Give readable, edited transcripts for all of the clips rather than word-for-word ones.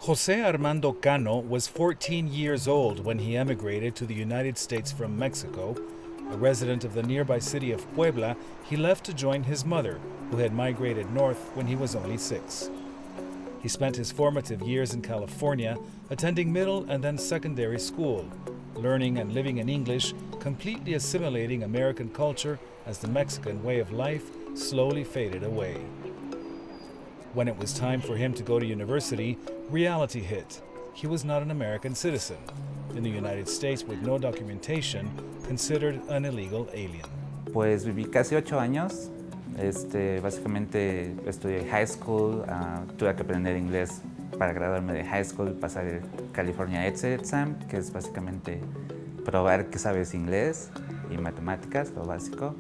Jose Armando Cano was 14 years old when he emigrated to the United States from Mexico. A resident of the nearby city of Puebla, he left to join his mother, who had migrated north when he was only 6. He spent his formative years in California, attending middle and then secondary school, learning and living in English, completely assimilating American culture as the Mexican way of life slowly faded away. When it was time for him to go to university, reality hit. He was not an American citizen. In the United States, with no documentation, considered an illegal alien. Pues viví casi 8 años. Básicamente estudié high school, tuve que aprender inglés para graduarme de high school, pasar el California Exit Exam, que es básicamente probar que sabes inglés y matemáticas, lo básico.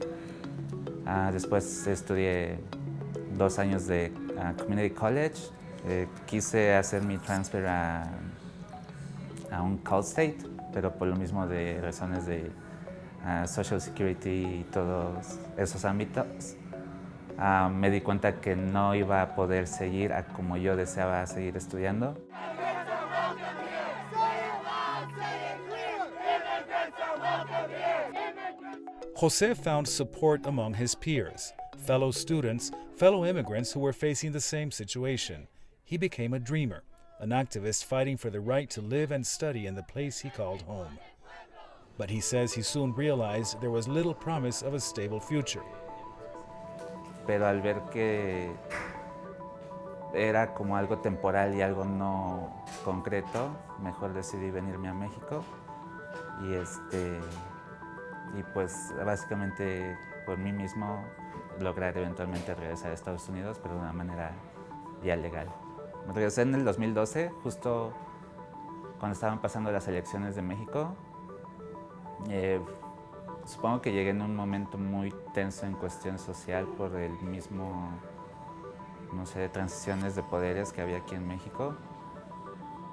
Después estudié 2 años de Community College. Quise hacer mi transfer a un Cal State, pero por lo mismo de razones de Social Security y todos esos ámbitos, me di cuenta que no iba a poder seguir a como yo deseaba seguir estudiando. Jose found support among his peers, fellow students, fellow immigrants who were facing the same situation. He became a dreamer, an activist fighting for the right to live and study in the place he called home. But he says he soon realized there was little promise of a stable future. Pero al ver que era como algo temporal y algo no concreto, mejor decidí venirme a México y pues básicamente por mí mismo lograr eventualmente regresar a Estados Unidos, pero de una manera ya legal. Me regresé en el 2012, justo cuando estaban pasando las elecciones de México. Supongo que llegué en un momento muy tenso en cuestión social por el mismo, no sé, transiciones de poderes que había aquí en México.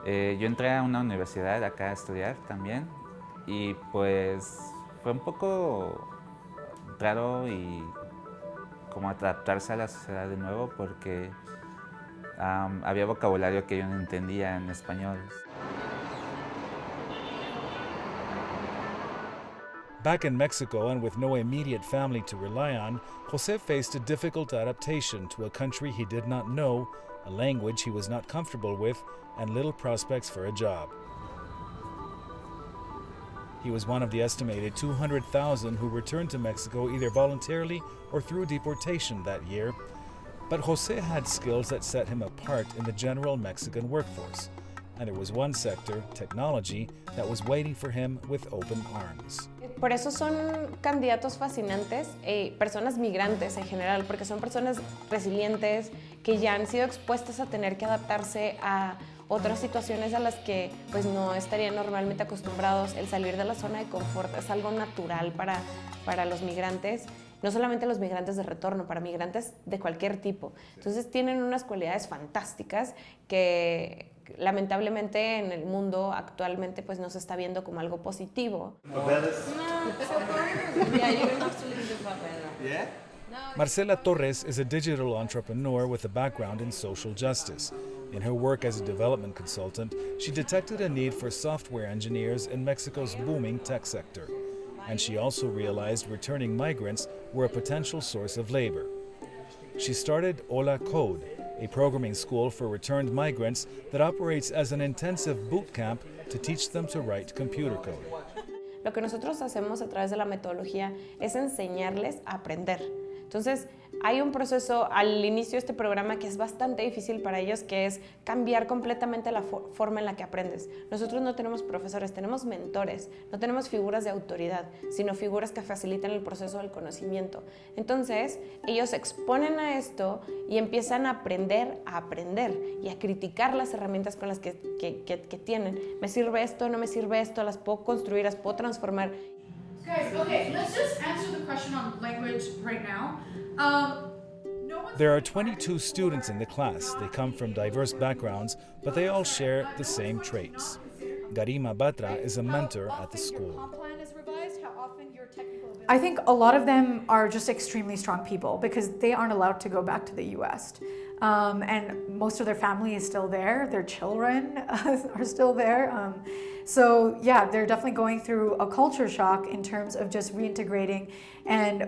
Yo entré a una universidad acá a estudiar también y pues fue un poco raro y como adaptarse a la sociedad de nuevo porque había vocabulario que yo no entendía en español. Back in Mexico and with no immediate family to rely on, Jose faced a difficult adaptation to a country he did not know, a language he was not comfortable with, and little prospects for a job. He was one of the estimated 200,000 who returned to Mexico either voluntarily or through deportation that year. But Jose had skills that set him apart in the general Mexican workforce. And there was one sector, technology, that was waiting for him with open arms. Por eso son candidatos fascinantes, personas migrantes en general, porque son personas resilientes que ya han sido expuestas a tener que adaptarse a otras situaciones a las que pues, no estarían normalmente acostumbrados. El salir de la zona de confort es algo natural para los migrantes, no solamente los migrantes de retorno, para migrantes de cualquier tipo. Entonces tienen unas cualidades fantásticas que lamentablemente en el mundo actualmente pues no se está viendo como algo positivo. Marcela Torres is a digital entrepreneur with a background in social justice. In her work as a development consultant, she detected a need for software engineers in Mexico's booming tech sector. And she also realized returning migrants were a potential source of labor. She started Hola Code, a programming school for returned migrants that operates as an intensive boot camp to teach them to write computer code. Lo que nosotros hacemos a través de la metodología es enseñarles a aprender. Entonces, hay un proceso al inicio de este programa que es bastante difícil para ellos, que es cambiar completamente la forma en la que aprendes. Nosotros no tenemos profesores, tenemos mentores, no tenemos figuras de autoridad, sino figuras que facilitan el proceso del conocimiento. Entonces, ellos se exponen a esto y empiezan a aprender y a criticar las herramientas con las que tienen. ¿Me sirve esto? ¿No me sirve esto? ¿Las puedo construir? ¿Las puedo transformar? Guys, okay, let's just answer the question on language right now. There are 22 students in the class. They come from diverse backgrounds, but they all share the same traits. Garima Batra is a mentor at the school. I think a lot of them are just extremely strong people because they aren't allowed to go back to the US. and most of their family is still there. Their children are still there. So yeah, they're definitely going through a culture shock in terms of just reintegrating and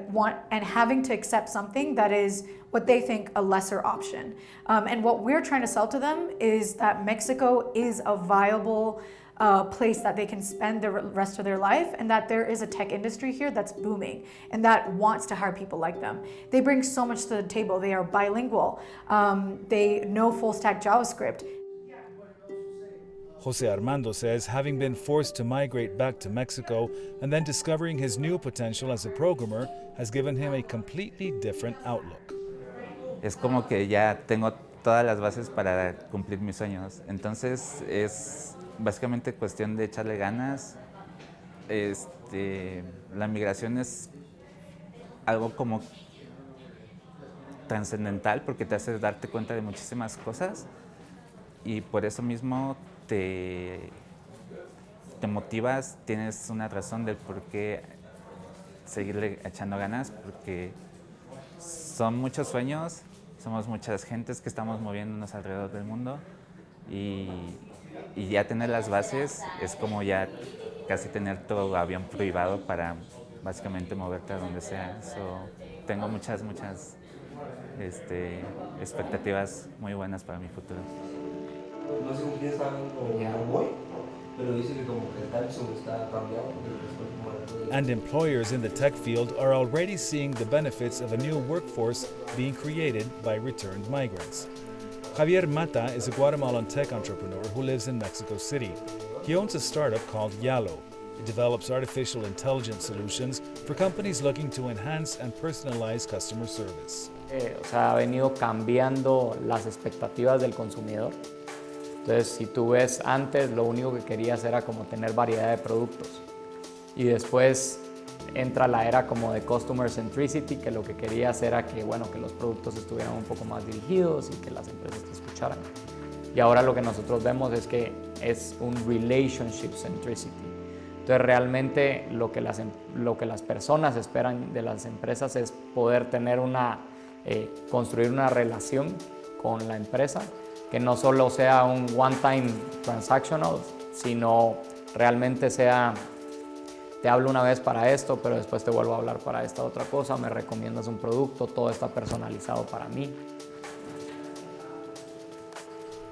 having to accept something that is what they think a lesser option. And what we're trying to sell to them is that Mexico is a viable place that they can spend the rest of their life, and that there is a tech industry here that's booming and that wants to hire people like them. They bring so much to the table. They are bilingual. They know full stack JavaScript. Jose Armando says having been forced to migrate back to Mexico and then discovering his new potential as a programmer has given him a completely different outlook. Es como que ya tengo todas las bases para cumplir mis sueños. Entonces es básicamente cuestión de echarle ganas. La migración es algo como trascendental porque te hace darte cuenta de muchísimas cosas y por eso mismo te motivas, tienes una razón del por qué seguirle echando ganas, porque son muchos sueños, somos muchas gentes que estamos moviéndonos alrededor del mundo y ya tener las bases es como ya casi tener tu avión privado para básicamente moverte a donde sea. Tengo muchas expectativas muy buenas para mi futuro. No sé con quién está hablando hoy, pero dice que como que el taxo está cambiado. And employers in the tech field are already seeing the benefits of a new workforce being created by returned migrants. Javier Mata is a Guatemalan tech entrepreneur who lives in Mexico City. He owns a startup called Yalo. It develops artificial intelligence solutions for companies looking to enhance and personalize customer service. Ha venido cambiando las expectativas del consumidor. Entonces, si tú ves antes, lo único que querías era como tener variedad de productos. Y después entra la era como de Customer Centricity, que lo que querías era que, bueno, que los productos estuvieran un poco más dirigidos y que las empresas te escucharan. Y ahora lo que nosotros vemos es que es un Relationship Centricity. Entonces, realmente lo que las personas esperan de las empresas es poder tener construir una relación con la empresa, que no solo sea un one-time transactional, sino realmente sea, te hablo una vez para esto, pero después te vuelvo a hablar para esta otra cosa, me recomiendas un producto, todo está personalizado para mí.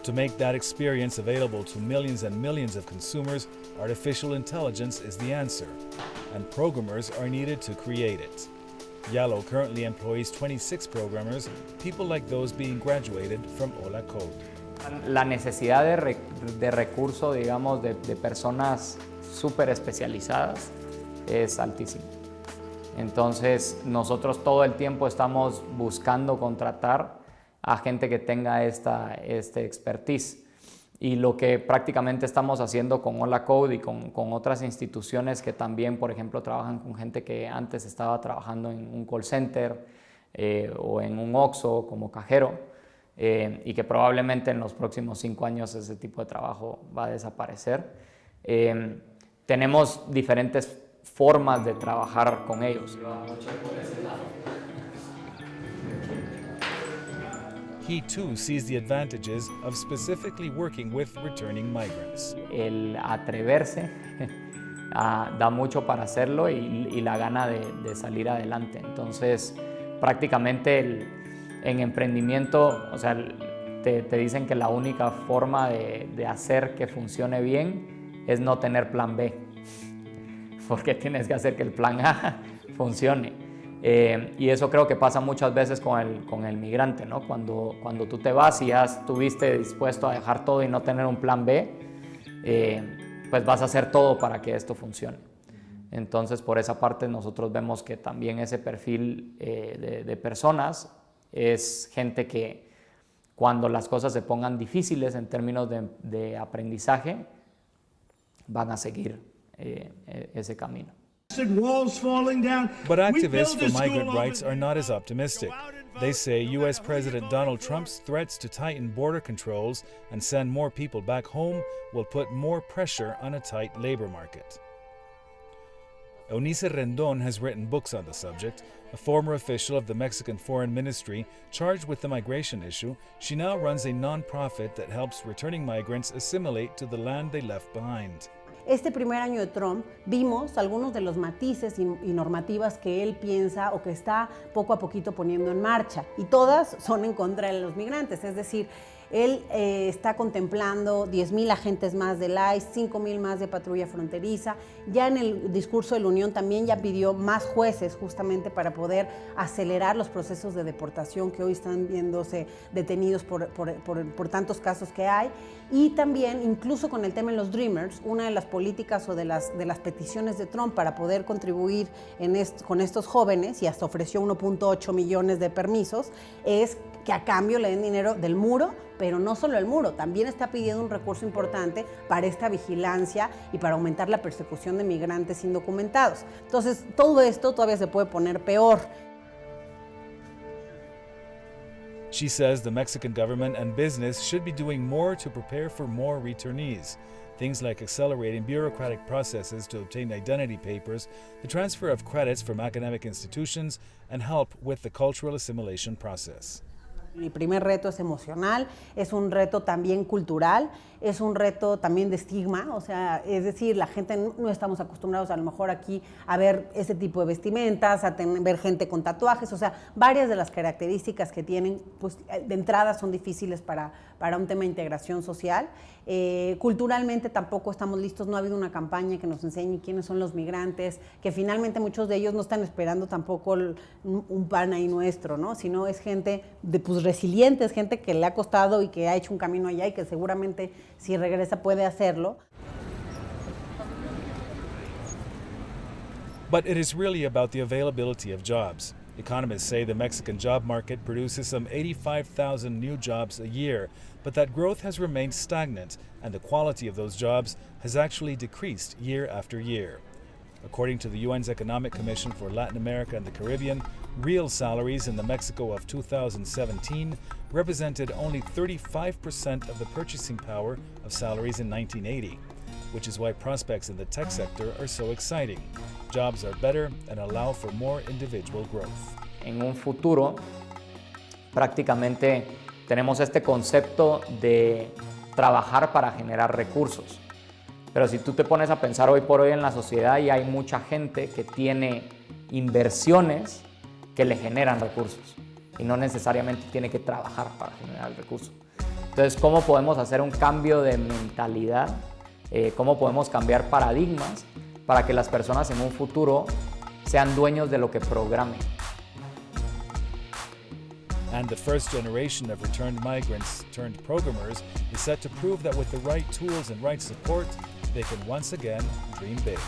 To make that experience available to millions and millions of consumers, artificial intelligence is the answer, and programmers are needed to create it. Yalo currently employs 26 programmers, people like those being graduated from Hola Code. La necesidad de recurso, digamos, de personas súper especializadas es altísima. Entonces, nosotros todo el tiempo estamos buscando contratar a gente que tenga este expertise. Y lo que prácticamente estamos haciendo con Hola Code y con otras instituciones que también, por ejemplo, trabajan con gente que antes estaba trabajando en un call center o en un Oxxo como cajero, y que probablemente en los próximos 5 años ese tipo de trabajo va a desaparecer. Tenemos diferentes formas de trabajar con ellos. He too sees the advantages of specifically working with returning migrants. El atreverse da mucho para hacerlo y la gana de salir adelante. Entonces, prácticamente en emprendimiento, o sea, te dicen que la única forma de hacer que funcione bien es no tener plan B, porque tienes que hacer que el plan A funcione. Y eso creo que pasa muchas veces con el migrante, ¿no? Cuando tú te vas y ya estuviste dispuesto a dejar todo y no tener un plan B, pues vas a hacer todo para que esto funcione. Entonces, por esa parte, nosotros vemos que también ese perfil de personas es gente que cuando las cosas se pongan difíciles en términos de aprendizaje, van a seguir ese camino. But activists for migrant rights are not as optimistic. They say U.S. President Donald Trump's threats to tighten border controls and send more people back home will put more pressure on a tight labor market. Eunice Rendon has written books on the subject. A former official of the Mexican Foreign Ministry charged with the migration issue, she now runs a non-profit that helps returning migrants assimilate to the land they left behind. Este primer año de Trump vimos algunos de los matices y normativas que él piensa o que está poco a poquito poniendo en marcha, y todas son en contra de los migrantes. Es decir, él está contemplando 10,000 agentes más del ICE, 5,000 más de patrulla fronteriza. Ya en el discurso de la Unión también ya pidió más jueces justamente para poder acelerar los procesos de deportación que hoy están viéndose detenidos por tantos casos que hay. Y también, incluso con el tema de los Dreamers, una de las políticas o de las peticiones de Trump para poder contribuir con estos jóvenes, y hasta ofreció 1.8 millones de permisos, es que a cambio le den dinero del muro, pero no solo el muro, también está pidiendo un recurso importante para esta vigilancia y para aumentar la persecución de migrantes indocumentados. Entonces, todo esto todavía se puede poner peor. She says the Mexican government and business should be doing more to prepare for more returnees. Things like accelerating bureaucratic processes to obtain identity papers, the transfer of credits from academic institutions, and help with the cultural assimilation process. Mi primer reto es emocional, es un reto también cultural, es un reto también de estigma, o sea, es decir, la gente no estamos acostumbrados a lo mejor aquí a ver ese tipo de vestimentas, a ver gente con tatuajes, o sea, varias de las características que tienen, pues de entrada son difíciles para un tema de integración social. Culturalmente tampoco estamos listos, no ha habido una campaña que nos enseñe quiénes son los migrantes, que finalmente muchos de ellos no están esperando tampoco un pan ahí nuestro, ¿no? Sino es gente pues resiliente, es gente que le ha costado y que ha hecho un camino allá y que seguramente si regresa puede hacerlo. But it is really about the availability of jobs. Economists say the Mexican job market produces some 85,000 new jobs a year, but that growth has remained stagnant and the quality of those jobs has actually decreased year after year. According to the UN's Economic Commission for Latin America and the Caribbean, real salaries in the Mexico of 2017 represented only 35% of the purchasing power of salaries in 1980, which is why prospects in the tech sector are so exciting. Jobs are better and allow for more individual growth. En un futuro, prácticamente tenemos este concepto de trabajar para generar recursos. Pero si tú te pones a pensar hoy por hoy en la sociedad, y hay mucha gente que tiene inversiones que le generan recursos y no necesariamente tiene que trabajar para generar el recurso. Entonces, ¿cómo podemos hacer un cambio de mentalidad? ¿Cómo podemos cambiar paradigmas para que las personas en un futuro sean dueños de lo que programen? And the first generation of returned migrants turned programmers is set to prove that with the right tools and right support, they can once again dream big.